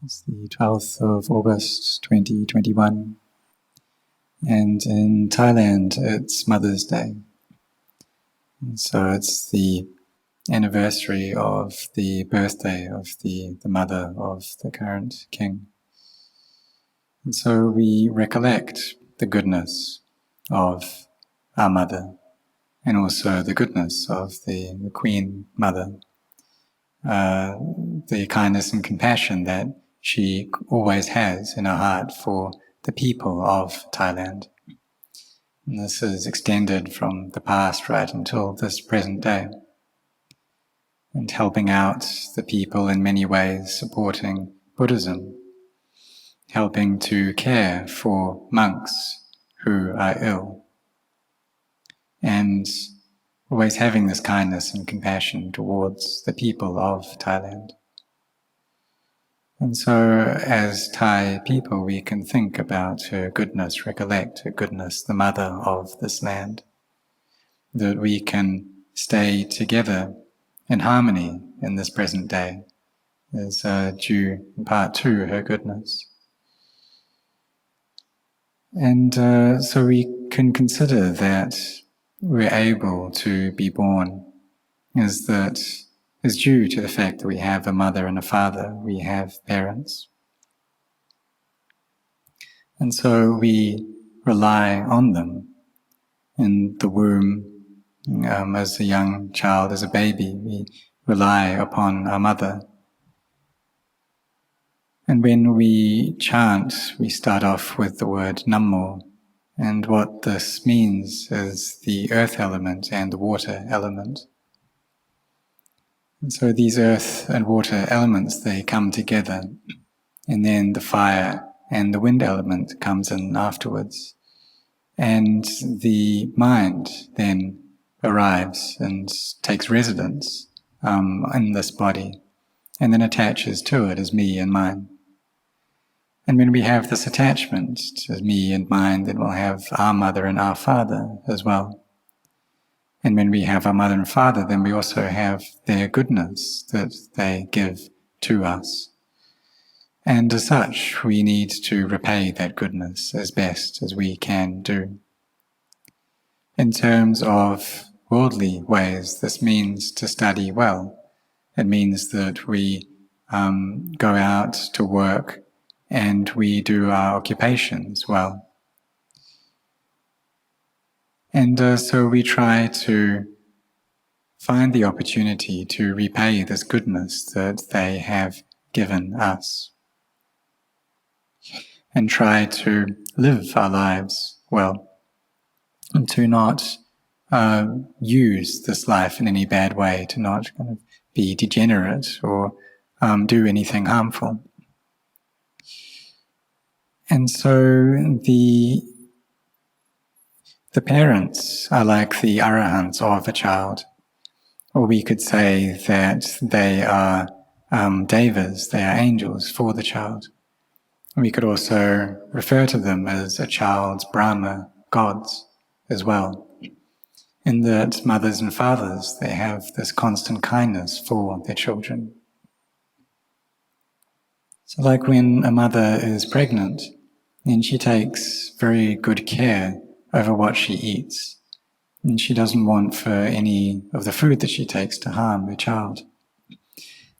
It's the 12th of August 2021, and in Thailand it's Mother's Day. And so it's the anniversary of the birthday of the mother of the current king. And so we recollect the goodness of our mother and also the goodness of the Queen Mother, the kindness and compassion that she always has in her heart for the people of Thailand. And this is extended from the past right until this present day, and helping out the people in many ways, supporting Buddhism, helping to care for monks who are ill, and always having this kindness and compassion towards the people of Thailand. And so as Thai people, we can think about her goodness, recollect her goodness, the mother of this land, that we can stay together in harmony in this present day is due in part to her goodness. And so we can consider that we're able to be born is due to the fact that we have a mother and a father, we have parents. And so we rely on them in the womb, as a young child, as a baby, we rely upon our mother. And when we chant, we start off with the word Nammo, and what this means is the earth element and the water element. And so these earth and water elements, they come together, and then the fire and the wind element comes in afterwards. And the mind then arrives and takes residence in this body, and then attaches to it as me and mine. And when we have this attachment to me and mine, then we'll have our mother and our father as well. And when we have our mother and father, then we also have their goodness that they give to us. And as such, we need to repay that goodness as best as we can do. In terms of worldly ways, this means to study well. It means that we go out to work and we do our occupations well. And so we try to find the opportunity to repay this goodness that they have given us, and try to live our lives well, and to not use this life in any bad way, to not kind of be degenerate or do anything harmful. And so the parents are like the arahants of a child, or we could say that they are devas, they are angels for the child. We could also refer to them as a child's Brahma gods as well, in that mothers and fathers, they have this constant kindness for their children. So like when a mother is pregnant, then she takes very good care over what she eats, and she doesn't want for any of the food that she takes to harm her child.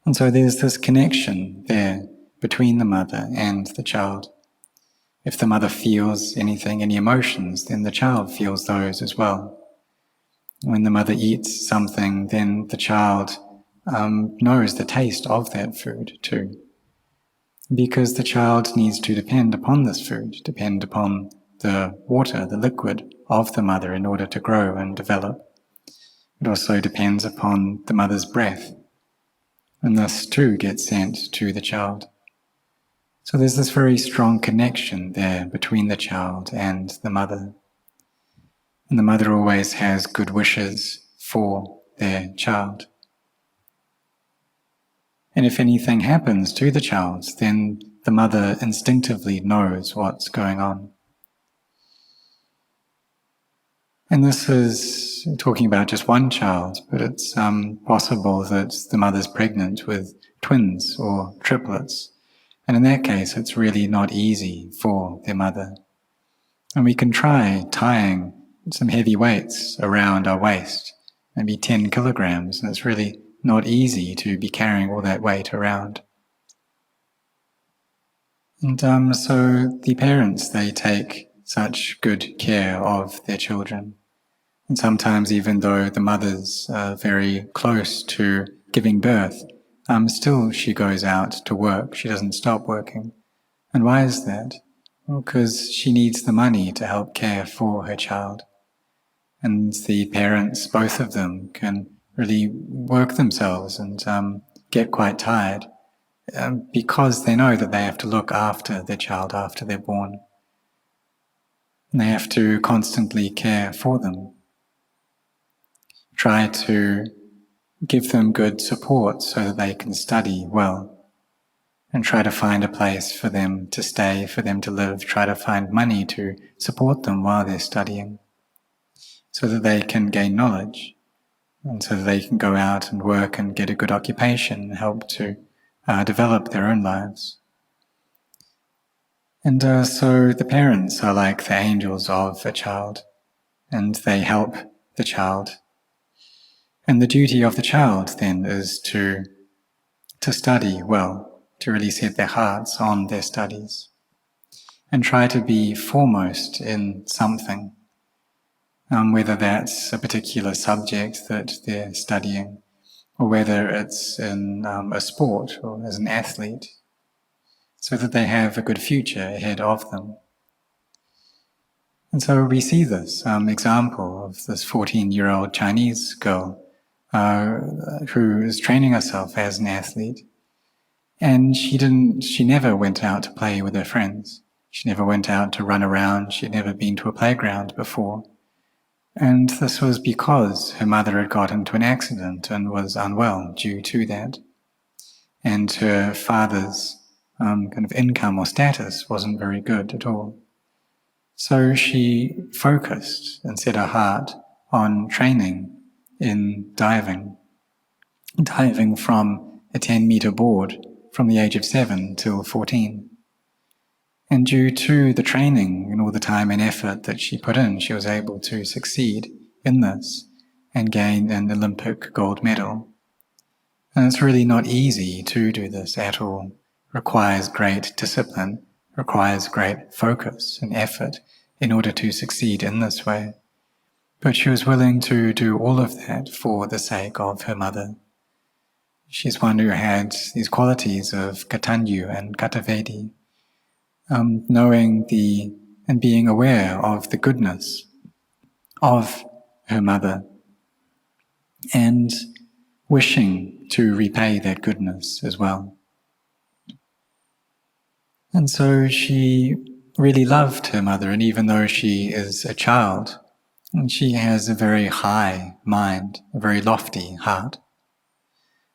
And so there's this connection there between the mother and the child. If the mother feels anything, any emotions, then the child feels those as well. When the mother eats something, then the child knows the taste of that food too, because the child needs to depend upon this food, depend upon the water, the liquid of the mother in order to grow and develop. It also depends upon the mother's breath, and this too gets sent to the child. So there's this very strong connection there between the child and the mother. And the mother always has good wishes for their child. And if anything happens to the child, then the mother instinctively knows what's going on. And this is talking about just one child, but it's possible that the mother's pregnant with twins or triplets, And in that case, it's really not easy for their mother. And we can try tying some heavy weights around our waist, maybe 10 kilograms, and it's really not easy to be carrying all that weight around. And so the parents, they take such good care of their children. And sometimes even though the mother's very close to giving birth, still she goes out to work. She doesn't stop working. And why is that? Well, because she needs the money to help care for her child. And the parents, both of them, can really work themselves and get quite tired because they know that they have to look after their child after they're born. And they have to constantly care for them. Try to give them good support so that they can study well. And try to find a place for them to stay, for them to live. Try to find money to support them while they're studying, so that they can gain knowledge, and so that they can go out and work and get a good occupation and help to develop their own lives. And so the parents are like the angels of a child, and they help the child. And the duty of the child then is to study well, to really set their hearts on their studies, and try to be foremost in something, whether that's a particular subject that they're studying, or whether it's in a sport or as an athlete, so that they have a good future ahead of them. And so we see this example of this 14-year-old Chinese girl who is training herself as an athlete. And she never went out to play with her friends. She never went out to run around. She'd never been to a playground before. And this was because her mother had got into an accident and was unwell due to that. And her father's kind of income or status wasn't very good at all. So she focused and set her heart on training in diving from a 10-meter board from the age of 7 till 14. And due to the training and all the time and effort that she put in, she was able to succeed in this and gain an Olympic gold medal. And it's really not easy to do this at all. It requires great discipline, requires great focus and effort in order to succeed in this way. But she was willing to do all of that for the sake of her mother. She's one who had these qualities of Katanyu and Katavedi, knowing and being aware of the goodness of her mother and wishing to repay that goodness as well. And so she really loved her mother, and even though she is a child, she has a very high mind, a very lofty heart,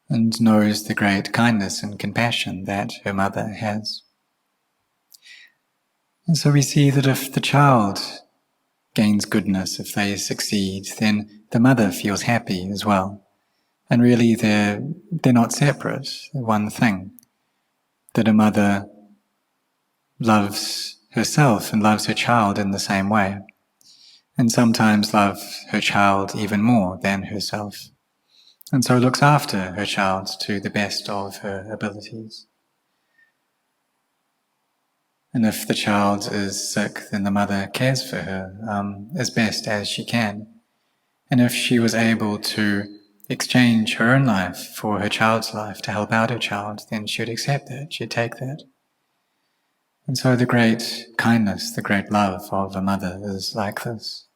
and knows the great kindness and compassion that her mother has. And so we see that if the child gains goodness, if they succeed, then the mother feels happy as well. And really they're not separate, they're one thing. That a mother loves herself and loves her child in the same way, and sometimes loves her child even more than herself, and so looks after her child to the best of her abilities. And if the child is sick, then the mother cares for her as best as she can. And if she was able to exchange her own life for her child's life to help out her child, then she would accept that, she'd take that. And so the great kindness, the great love of a mother is like this.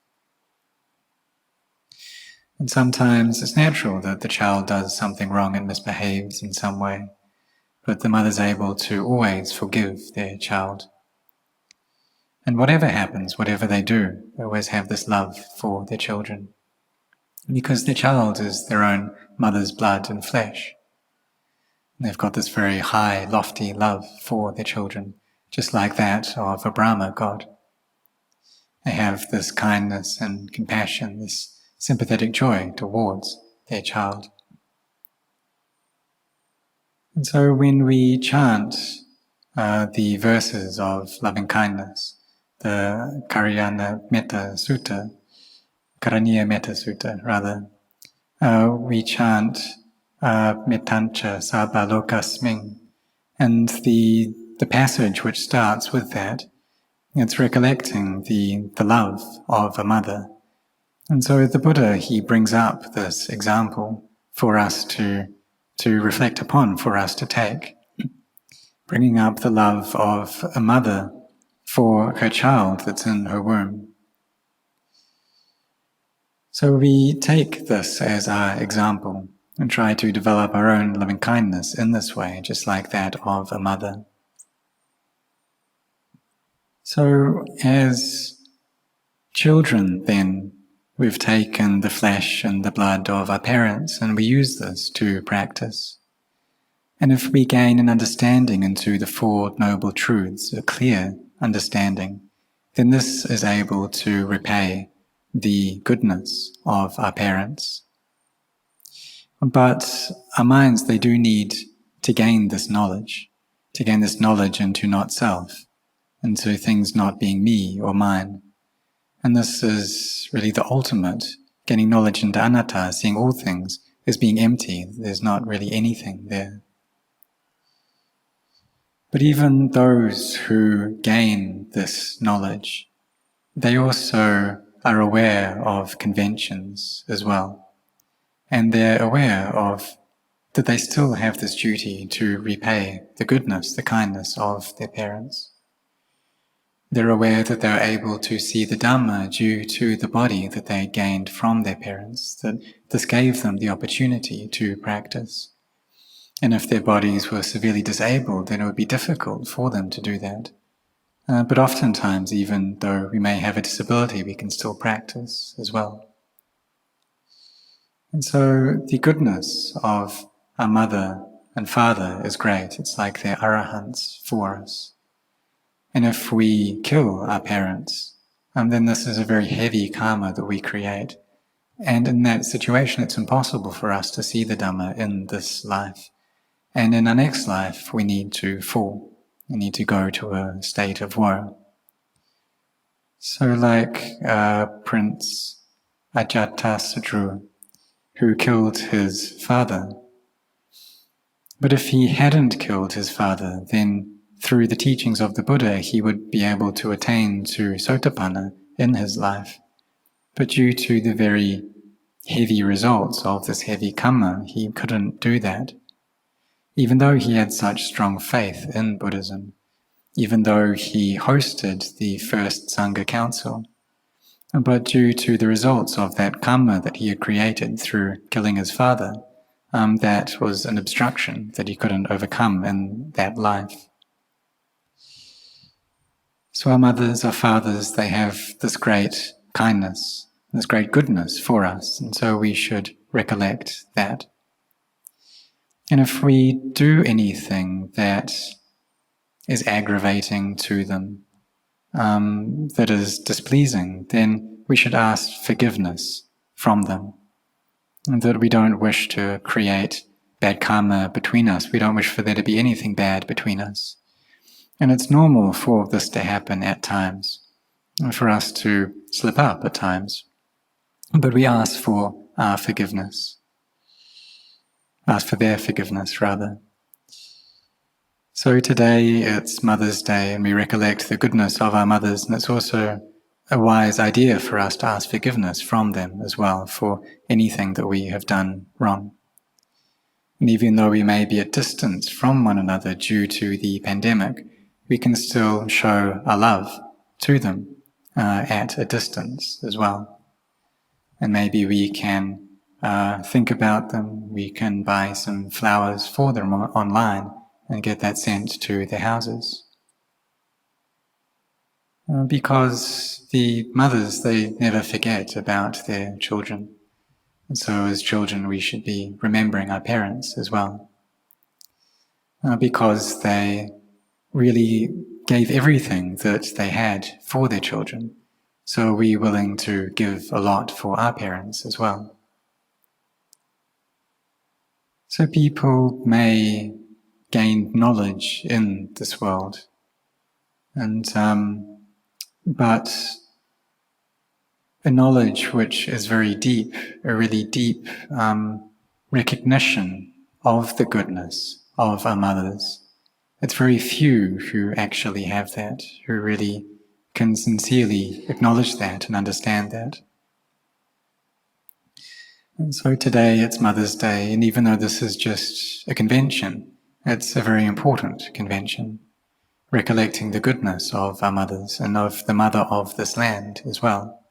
And sometimes it's natural that the child does something wrong and misbehaves in some way, but the mother's able to always forgive their child. And whatever happens, whatever they do, they always have this love for their children, because their child is their own mother's blood and flesh. And they've got this very high, lofty love for their children, just like that of a Brahma god. They have this kindness and compassion, this sympathetic joy towards their child. And so when we chant the verses of loving kindness, the Karaniya Metta Sutta rather. We chant Mettancha Sabba Lokasming, and the passage which starts with that, it's recollecting the love of a mother. And so the Buddha, he brings up this example for us to reflect upon, for us to take, bringing up the love of a mother for her child that's in her womb. So we take this as our example and try to develop our own loving kindness in this way, just like that of a mother. So as children then, we've taken the flesh and the blood of our parents and we use this to practice. And if we gain an understanding into the Four Noble Truths, a clear understanding, then this is able to repay the goodness of our parents. But our minds, they do need to gain this knowledge into not self, into things not being me or mine. And this is really the ultimate, getting knowledge into anatta, seeing all things as being empty. There's not really anything there. But even those who gain this knowledge, they also are aware of conventions as well. And they're aware of that they still have this duty to repay the goodness, the kindness of their parents. They're aware that they're able to see the Dhamma due to the body that they gained from their parents, that this gave them the opportunity to practice. And if their bodies were severely disabled, then it would be difficult for them to do that. But oftentimes, even though we may have a disability, we can still practice as well. And so the goodness of our mother and father is great. It's like they're arahants for us. And if we kill our parents, then this is a very heavy karma that we create. And in that situation, it's impossible for us to see the Dhamma in this life. And in our next life, we need to fall. We need to go to a state of woe. So like Prince Ajatasattu, who killed his father. But if he hadn't killed his father, then through the teachings of the Buddha, he would be able to attain to Sotapanna in his life. But due to the very heavy results of this heavy karma, he couldn't do that. Even though he had such strong faith in Buddhism, even though he hosted the first Sangha Council, but due to the results of that karma that he had created through killing his father, that was an obstruction that he couldn't overcome in that life. So our mothers, our fathers, they have this great kindness, this great goodness for us, and so we should recollect that. And if we do anything that is aggravating to them, that is displeasing, then we should ask forgiveness from them. And that we don't wish to create bad karma between us. We don't wish for there to be anything bad between us. And it's normal for this to happen at times, for us to slip up at times. But we ask for our forgiveness. Ask for their forgiveness, rather. So today it's Mother's Day, and we recollect the goodness of our mothers, and it's also a wise idea for us to ask forgiveness from them as well for anything that we have done wrong. And even though we may be at distance from one another due to the pandemic, we can still show our love to them at a distance as well. And maybe we can think about them, we can buy some flowers for them online and get that sent to their houses. Because the mothers, they never forget about their children. And so as children, we should be remembering our parents as well. Because they really gave everything that they had for their children. So we're willing to give a lot for our parents as well. So people may gained knowledge in this world. And but a knowledge which is very deep, a really deep recognition of the goodness of our mothers. It's very few who actually have that, who really can sincerely acknowledge that and understand that. And so today it's Mother's Day, and even though this is just a convention, it's a very important convention, recollecting the goodness of our mothers and of the mother of this land as well.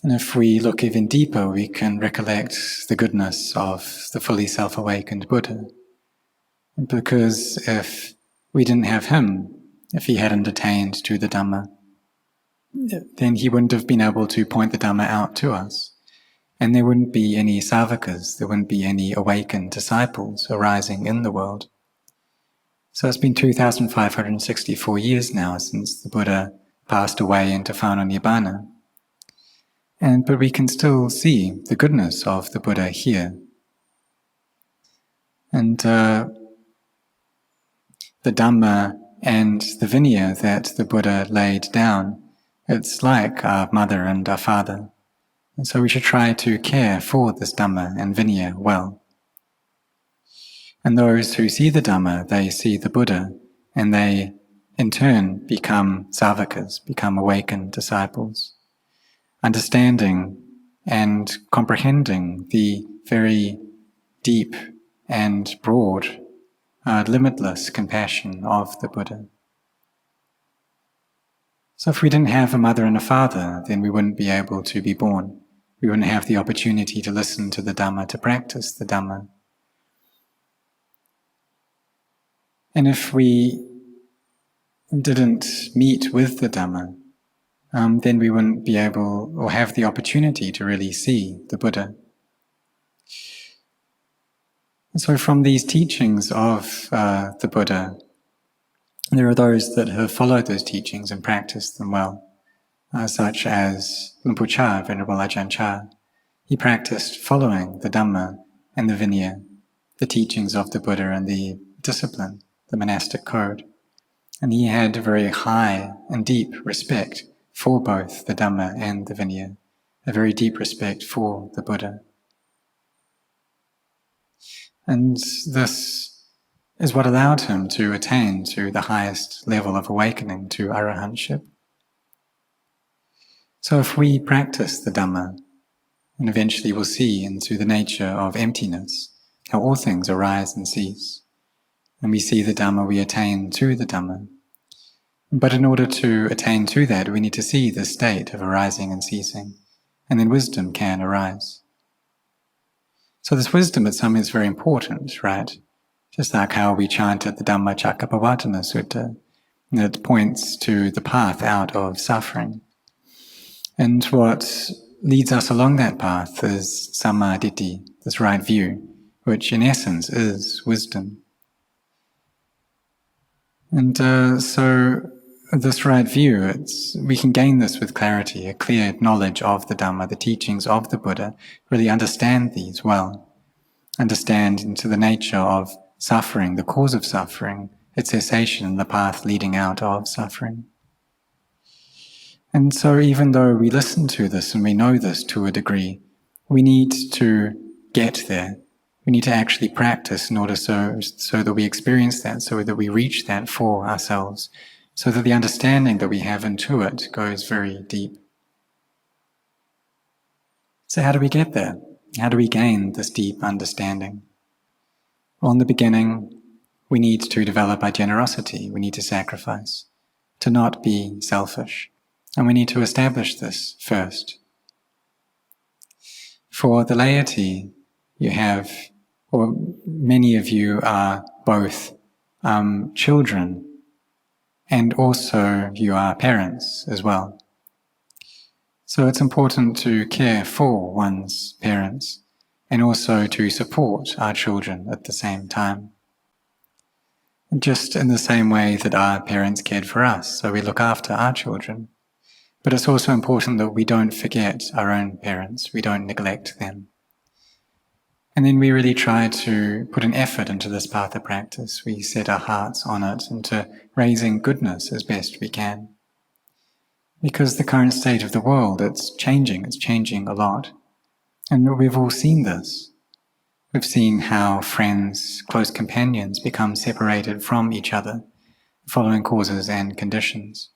And if we look even deeper, we can recollect the goodness of the fully self-awakened Buddha. Because if we didn't have him, if he hadn't attained to the Dhamma, then he wouldn't have been able to point the Dhamma out to us. And there wouldn't be any savakas, there wouldn't be any awakened disciples arising in the world. So it's been 2,564 years now since the Buddha passed away into Final Nibbana. But we can still see the goodness of the Buddha here. And the Dhamma and the Vinaya that the Buddha laid down, it's like our mother and our father. And so we should try to care for this Dhamma and Vinaya well. And those who see the Dhamma, they see the Buddha, and they in turn become savakas, become awakened disciples, understanding and comprehending the very deep and broad, limitless compassion of the Buddha. So if we didn't have a mother and a father, then we wouldn't be able to be born. We wouldn't have the opportunity to listen to the Dhamma, to practice the Dhamma. And if we didn't meet with the Dhamma, then we wouldn't be able or have the opportunity to really see the Buddha. So from these teachings of the Buddha, there are those that have followed those teachings and practiced them well, such as Lumpur Cha, Venerable Ajahn Chah. He practiced following the Dhamma and the Vinaya, the teachings of the Buddha and the discipline, the monastic code. And he had a very high and deep respect for both the Dhamma and the Vinaya, a very deep respect for the Buddha. And this is what allowed him to attain to the highest level of awakening, to arahantship. So if we practice the Dhamma, and eventually we'll see into the nature of emptiness, how all things arise and cease. And we see the Dhamma, we attain to the Dhamma. But in order to attain to that, we need to see the state of arising and ceasing, and then wisdom can arise. So this wisdom is something that's very important, right? Just like how we chanted the Dhamma Cakkappavattana Sutta, that points to the path out of suffering. And what leads us along that path is samma ditthi, this right view, which in essence is wisdom. And so this right view, we can gain this with clarity, a clear knowledge of the Dhamma, the teachings of the Buddha, really understand these well, understand into the nature of suffering, the cause of suffering, its cessation, and the path leading out of suffering. And so even though we listen to this and we know this to a degree, we need to get there. We need to actually practice in order so that we experience that, so that we reach that for ourselves, so that the understanding that we have into it goes very deep. So how do we get there? How do we gain this deep understanding? Well, in the beginning, we need to develop our generosity. We need to sacrifice, to not be selfish. And we need to establish this first. For the laity, you have, or many of you are both children, and also you are parents as well. So it's important to care for one's parents and also to support our children at the same time. Just in the same way that our parents cared for us, so we look after our children. But it's also important that we don't forget our own parents, we don't neglect them. And then we really try to put an effort into this path of practice. We set our hearts on it, into raising goodness as best we can. Because the current state of the world, it's changing a lot. And we've all seen this. We've seen how friends, close companions become separated from each other, following causes and conditions.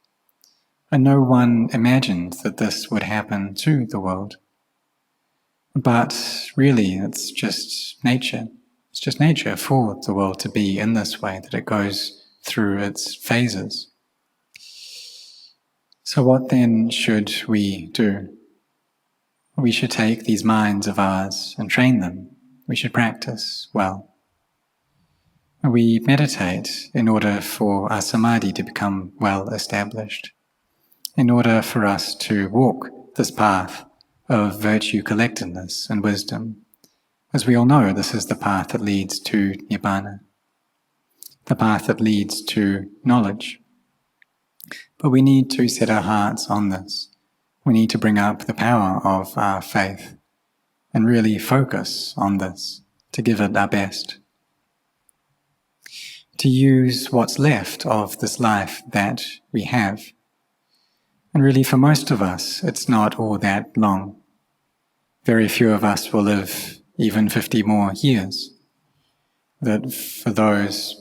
And no one imagined that this would happen to the world. But really, it's just nature. It's just nature for the world to be in this way, that it goes through its phases. So what then should we do? We should take these minds of ours and train them. We should practice well. We meditate in order for our samadhi to become well established, in order for us to walk this path of virtue collectedness and wisdom. As we all know, this is the path that leads to nibbana, the path that leads to knowledge. But we need to set our hearts on this. We need to bring up the power of our faith and really focus on this, to give it our best. To use what's left of this life that we have. And really, for most of us, it's not all that long. Very few of us will live even 50 more years. That for those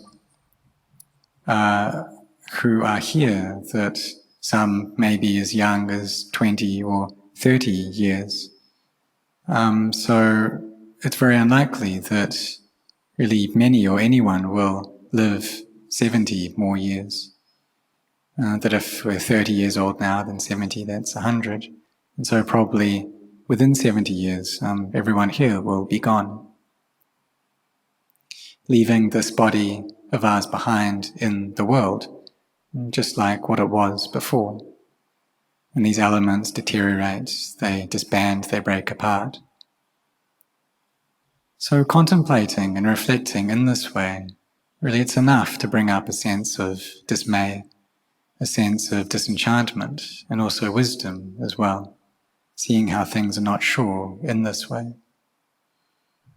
who are here, that some may be as young as 20 or 30 years. So it's very unlikely that really many or anyone will live 70 more years. That if we're 30 years old now, then 70, that's 100. And so probably within 70 years, everyone here will be gone, leaving this body of ours behind in the world, just like what it was before. And these elements deteriorate, they disband, they break apart. So contemplating and reflecting in this way, really it's enough to bring up a sense of dismay, a sense of disenchantment, and also wisdom as well, seeing how things are not sure in this way.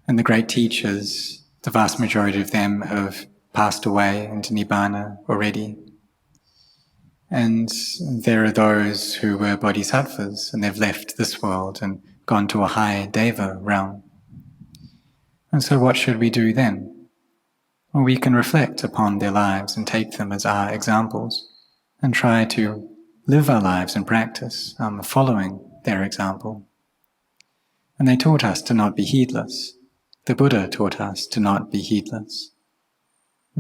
And the great teachers, the vast majority of them have passed away into Nibbana already. And there are those who were bodhisattvas and they've left this world and gone to a high deva realm. And so what should we do then? Well, we can reflect upon their lives and take them as our examples and try to live our lives in practice, following their example. And they taught us to not be heedless. The Buddha taught us to not be heedless,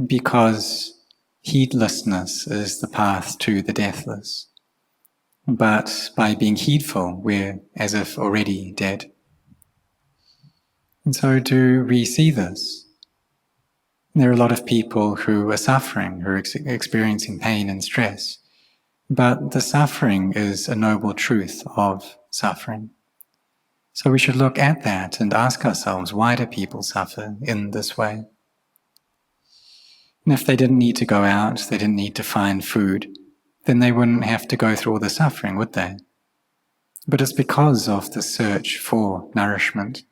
because heedlessness is the path to the deathless. But by being heedful, we're as if already dead. And so do we see this? There are a lot of people who are suffering, who are experiencing pain and stress. But the suffering is a noble truth of suffering. So we should look at that and ask ourselves, why do people suffer in this way? And if they didn't need to go out, they didn't need to find food, then they wouldn't have to go through all the suffering, would they? But it's because of the search for nourishment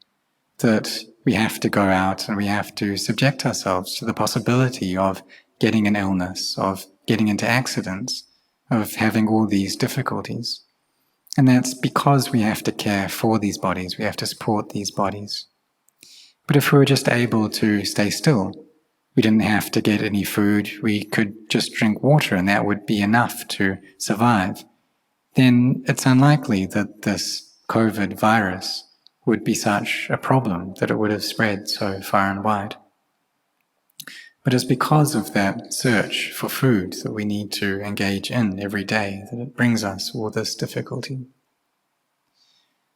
that we have to go out and we have to subject ourselves to the possibility of getting an illness, of getting into accidents, of having all these difficulties. And that's because we have to care for these bodies, we have to support these bodies. But if we were just able to stay still, we didn't have to get any food, we could just drink water and that would be enough to survive, then it's unlikely that this COVID virus would be such a problem that it would have spread so far and wide. But it's because of that search for food that we need to engage in every day that it brings us all this difficulty.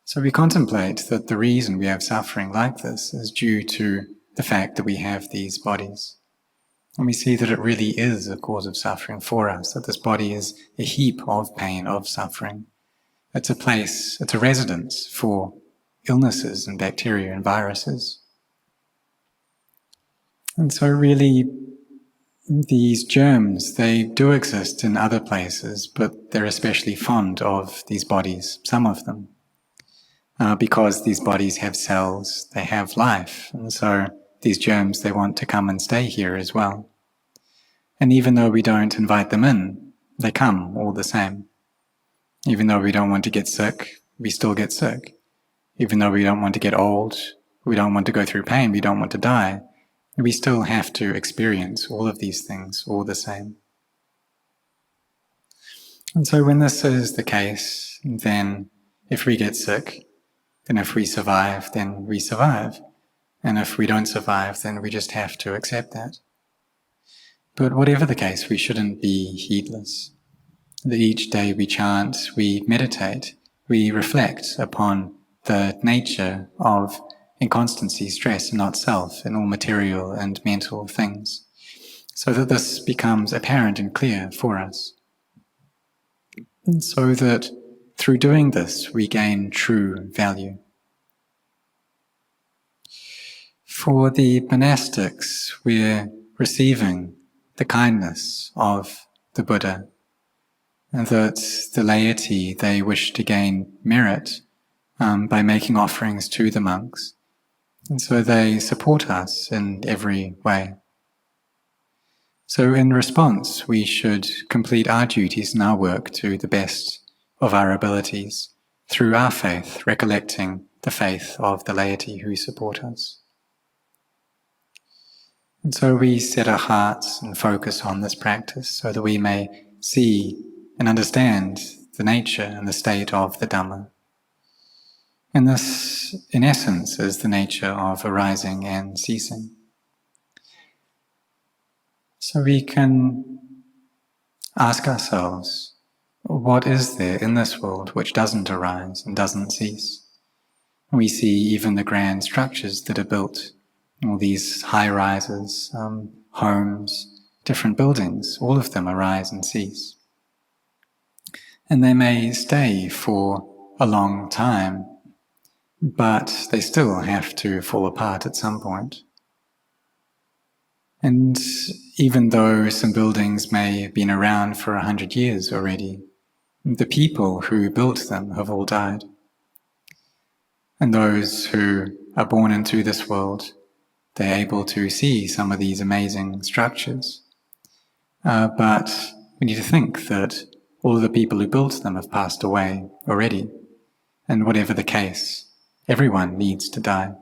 So we contemplate that the reason we have suffering like this is due to the fact that we have these bodies. And we see that it really is a cause of suffering for us, that this body is a heap of pain, of suffering. It's a place, it's a residence for illnesses and bacteria and viruses. And so really, these germs, they do exist in other places, but they're especially fond of these bodies, some of them. because these bodies have cells, they have life, and so these germs, they want to come and stay here as well. And even though we don't invite them in, they come all the same. Even though we don't want to get sick, we still get sick. Even though we don't want to get old, we don't want to go through pain, we don't want to die, we still have to experience all of these things all the same. And so when this is the case, then if we get sick, then if we survive, then we survive. And if we don't survive, then we just have to accept that. But whatever the case, we shouldn't be heedless. That each day we chant, we meditate, we reflect upon the nature of inconstancy, stress, and not self in all material and mental things, so that this becomes apparent and clear for us. And so that through doing this, we gain true value. For the monastics, we're receiving the kindness of the Buddha, and that the laity, they wish to gain merit by making offerings to the monks. And so they support us in every way. So in response, we should complete our duties and our work to the best of our abilities through our faith, recollecting the faith of the laity who support us. And so we set our hearts and focus on this practice so that we may see and understand the nature and the state of the Dhamma. And this, in essence, is the nature of arising and ceasing. So we can ask ourselves, what is there in this world which doesn't arise and doesn't cease? And we see even the grand structures that are built, all these high-rises, homes, different buildings, all of them arise and cease. And they may stay for a long time, but they still have to fall apart at some point. And even though some buildings may have been around for 100 years already, the people who built them have all died. And those who are born into this world, they're able to see some of these amazing structures. But we need to think that all of the people who built them have passed away already. And whatever the case, everyone needs to die.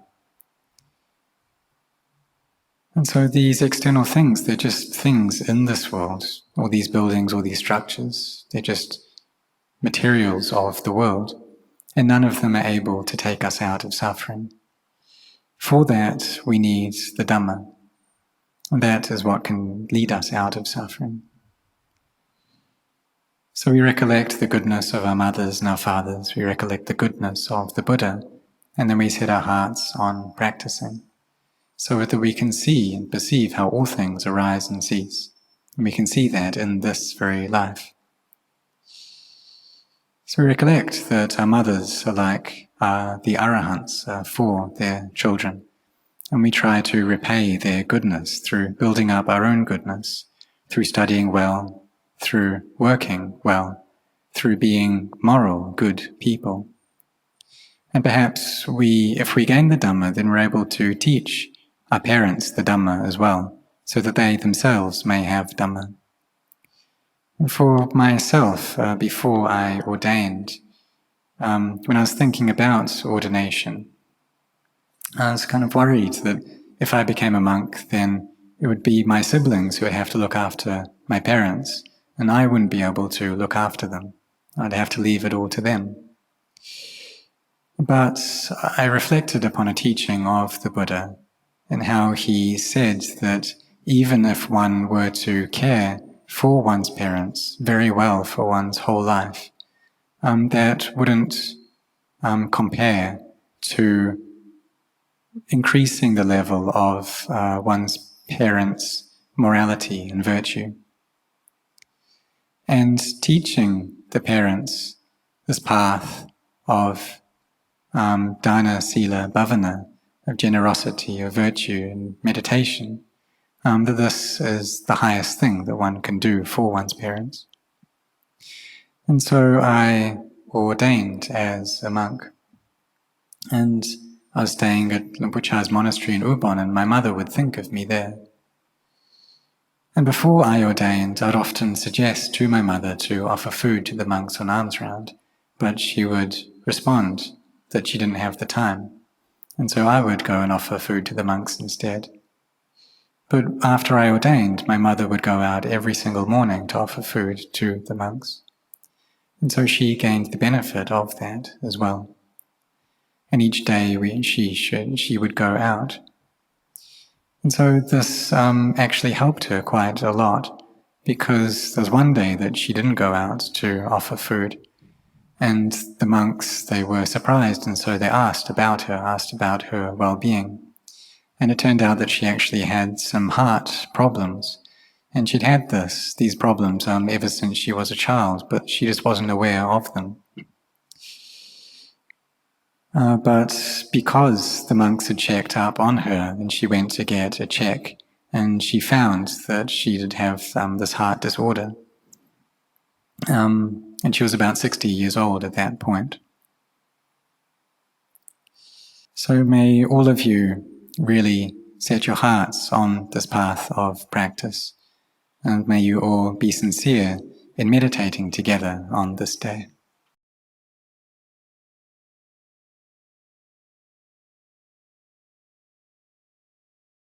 And so these external things, they're just things in this world. All these buildings, all these structures, they're just materials of the world. And none of them are able to take us out of suffering. For that, we need the Dhamma. That is what can lead us out of suffering. So we recollect the goodness of our mothers and our fathers. We recollect the goodness of the Buddha. And then we set our hearts on practicing, so that we can see and perceive how all things arise and cease. And we can see that in this very life. So we recollect that our mothers are like the arahants for their children. And we try to repay their goodness through building up our own goodness, through studying well, through working well, through being moral, good people. And perhaps if we gain the Dhamma, then we're able to teach our parents the Dhamma as well, so that they themselves may have Dhamma. And for myself, before I ordained, when I was thinking about ordination, I was kind of worried that if I became a monk, then it would be my siblings who would have to look after my parents, and I wouldn't be able to look after them. I'd have to leave it all to them. But I reflected upon a teaching of the Buddha, and how he said that even if one were to care for one's parents very well for one's whole life, that wouldn't compare to increasing the level of one's parents' morality and virtue. And teaching the parents this path of dana, sila, bhavana, of generosity, of virtue, and meditation, that this is the highest thing that one can do for one's parents. And so I ordained as a monk. And I was staying at Rinpoche's monastery in Ubon, and my mother would think of me there. And before I ordained, I'd often suggest to my mother to offer food to the monks on alms round, but she would respond that she didn't have the time. And so I would go and offer food to the monks instead. But after I ordained, my mother would go out every single morning to offer food to the monks. And so she gained the benefit of that as well. And each day she would go out. And so this actually helped her quite a lot, because there was one day that she didn't go out to offer food, and the monks, they were surprised, and so they asked about her well-being. And it turned out that she actually had some heart problems, and she'd had these problems ever since she was a child, but she just wasn't aware of them. But because the monks had checked up on her, and she went to get a check, and she found that she did have this heart disorder. And she was about 60 years old at that point. So may all of you really set your hearts on this path of practice, and may you all be sincere in meditating together on this day.